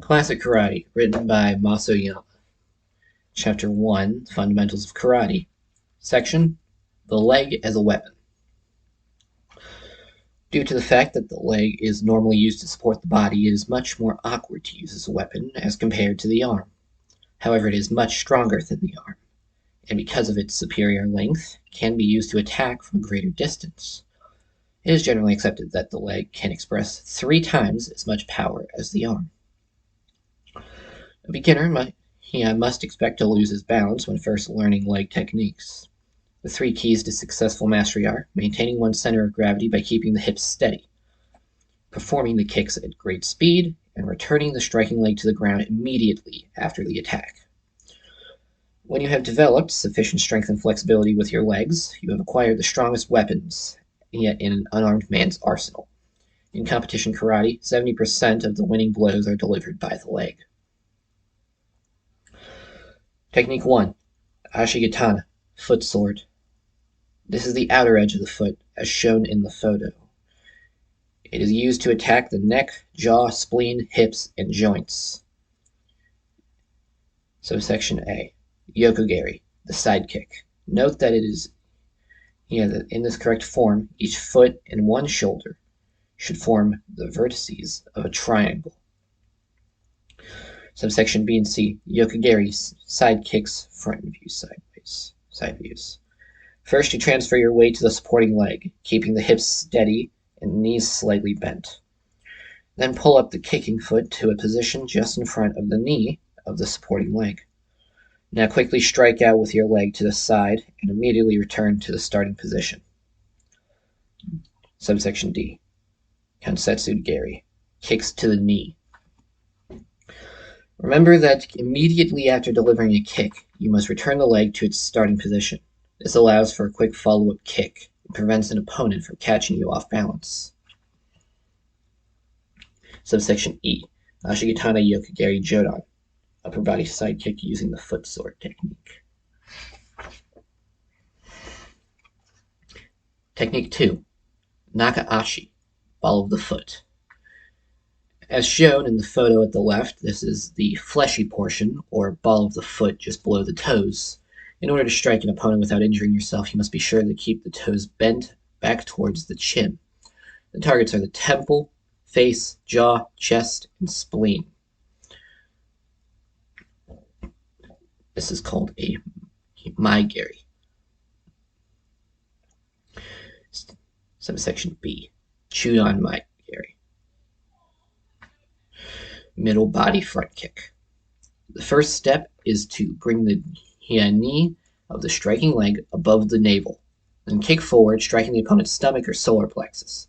Classic Karate, written by Maso. Chapter 1, Fundamentals of Karate. Section, The Leg as a Weapon. Due to the fact that the leg is normally used to support the body, it is much more awkward to use as a weapon as compared to the arm. However, it is much stronger than the arm, and because of its superior length, can be used to attack from a greater distance. It is generally accepted that the leg can express 3 times as much power as the arm. A beginner must expect to lose his balance when first learning leg techniques. The 3 keys to successful mastery are maintaining one's center of gravity by keeping the hips steady, performing the kicks at great speed, and returning the striking leg to the ground immediately after the attack. When you have developed sufficient strength and flexibility with your legs, you have acquired the strongest weapons yet in an unarmed man's arsenal. In competition karate, 70% of the winning blows are delivered by the leg. Technique 1. Ashigatana, foot sword. This is the outer edge of the foot, as shown in the photo. It is used to attack the neck, jaw, spleen, hips, and joints. Subsection A. Yokogiri, the side kick. Note that that in this correct form, each foot and one shoulder should form the vertices of a triangle. Subsection B and C. Yokogiri, side kicks, front view, side views. First, you transfer your weight to the supporting leg, keeping the hips steady and knees slightly bent. Then pull up the kicking foot to a position just in front of the knee of the supporting leg. Now quickly strike out with your leg to the side and immediately return to the starting position. Subsection D. Kansetsu Geri, kicks to the knee. Remember that immediately after delivering a kick, you must return the leg to its starting position. This allows for a quick follow-up kick and prevents an opponent from catching you off balance. Subsection E. Ashigatana Yokogiri Jodan, upper body side kick using the foot sword technique. Technique 2. Naka-ashi, ball of the foot. As shown in the photo at the left, this is the fleshy portion, or ball of the foot just below the toes. In order to strike an opponent without injuring yourself, you must be sure to keep the toes bent back towards the chin. The targets are the temple, face, jaw, chest, and spleen. This is called a maigeri. Subsection B. Chudan maigeri. Middle body front kick. The first step is to bring the knee of the striking leg above the navel, then kick forward, striking the opponent's stomach or solar plexus.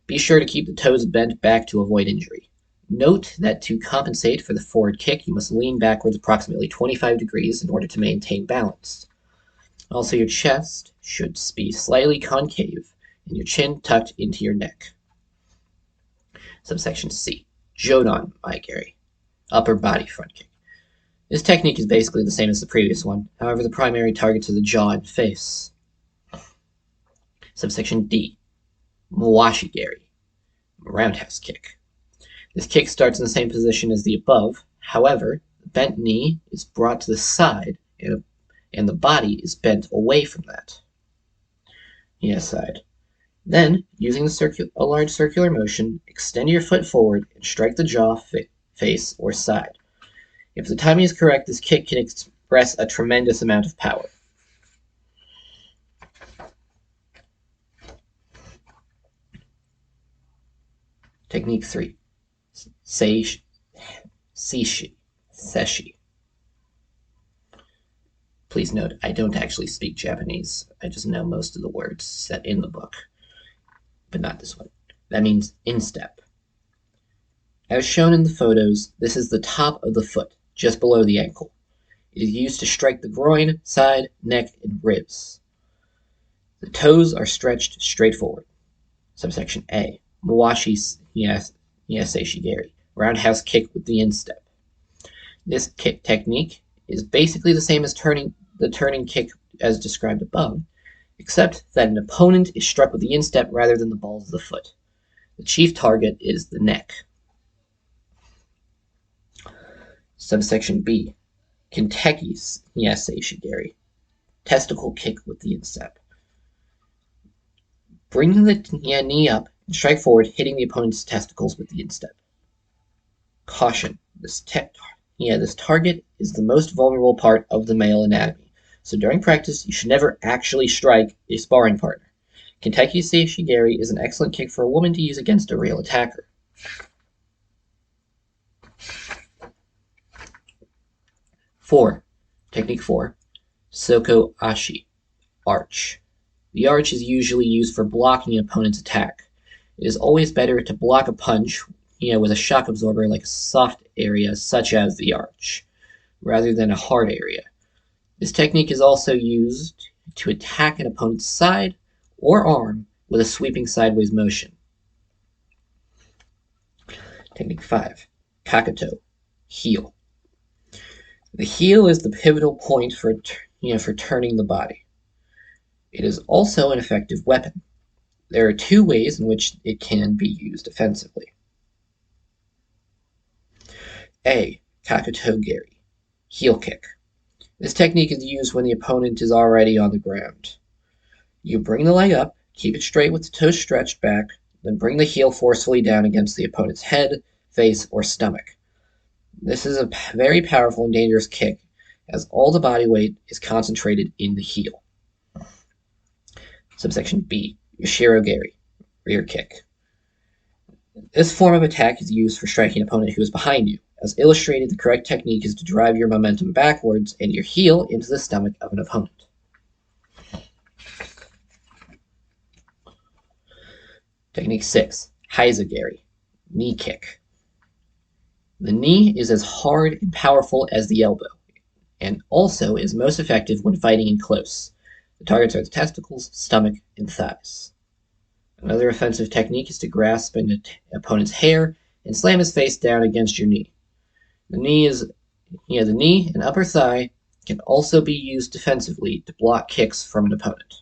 Be sure to keep the toes bent back to avoid injury. Note that to compensate for the forward kick, you must lean backwards approximately 25 degrees in order to maintain balance. Also, your chest should be slightly concave and your chin tucked into your neck. Subsection C. Jodan maigeri, upper body front kick. This technique is basically the same as the previous one, however the primary targets are the jaw and face. Subsection D. Mawashi-geri, roundhouse kick. This kick starts in the same position as the above, however, the bent knee is brought to the side and the body is bent away from that. Side. Then, using a large circular motion, extend your foot forward and strike the jaw, face, or side. If the timing is correct, this kick can express a tremendous amount of power. Technique 3. Seshi. Please note, I don't actually speak Japanese. I just know most of the words set in the book, but not this one. That means instep. As shown in the photos, this is the top of the foot, just below the ankle. It is used to strike the groin, side, neck, and ribs. The toes are stretched straight forward. Subsection A. Mawashi Seishigeri, roundhouse kick with the instep. This kick technique is basically the same as the turning kick as described above, except that an opponent is struck with the instep rather than the balls of the foot. The chief target is the neck. Subsection B. Kentucky Gary. Testicle kick with the instep. Bring the knee up and strike forward, hitting the opponent's testicles with the instep. Caution. This target is the most vulnerable part of the male anatomy, so during practice you should never actually strike a sparring partner. Kentucky Gary is an excellent kick for a woman to use against a real attacker. Technique 4. Soko Ashi, arch. The arch is usually used for blocking an opponent's attack. It is always better to block a punch, with a shock absorber like a soft area such as the arch, rather than a hard area. This technique is also used to attack an opponent's side or arm with a sweeping sideways motion. Technique 5. Kakuto, heel. The heel is the pivotal point for turning the body. It is also an effective weapon. There are two ways in which it can be used offensively. A. Kakuto Gari, heel kick. This technique is used when the opponent is already on the ground. You bring the leg up, keep it straight with the toes stretched back, then bring the heel forcefully down against the opponent's head, face, or stomach. This is a very powerful and dangerous kick, as all the body weight is concentrated in the heel. Subsection B. Yoshiro Gari, rear kick. This form of attack is used for striking an opponent who is behind you. As illustrated, the correct technique is to drive your momentum backwards and your heel into the stomach of an opponent. Technique 6. Haizagari, knee kick. The knee is as hard and powerful as the elbow, and also is most effective when fighting in close. The targets are the testicles, stomach, and thighs. Another offensive technique is to grasp an opponent's hair and slam his face down against your knee. The knee and upper thigh can also be used defensively to block kicks from an opponent.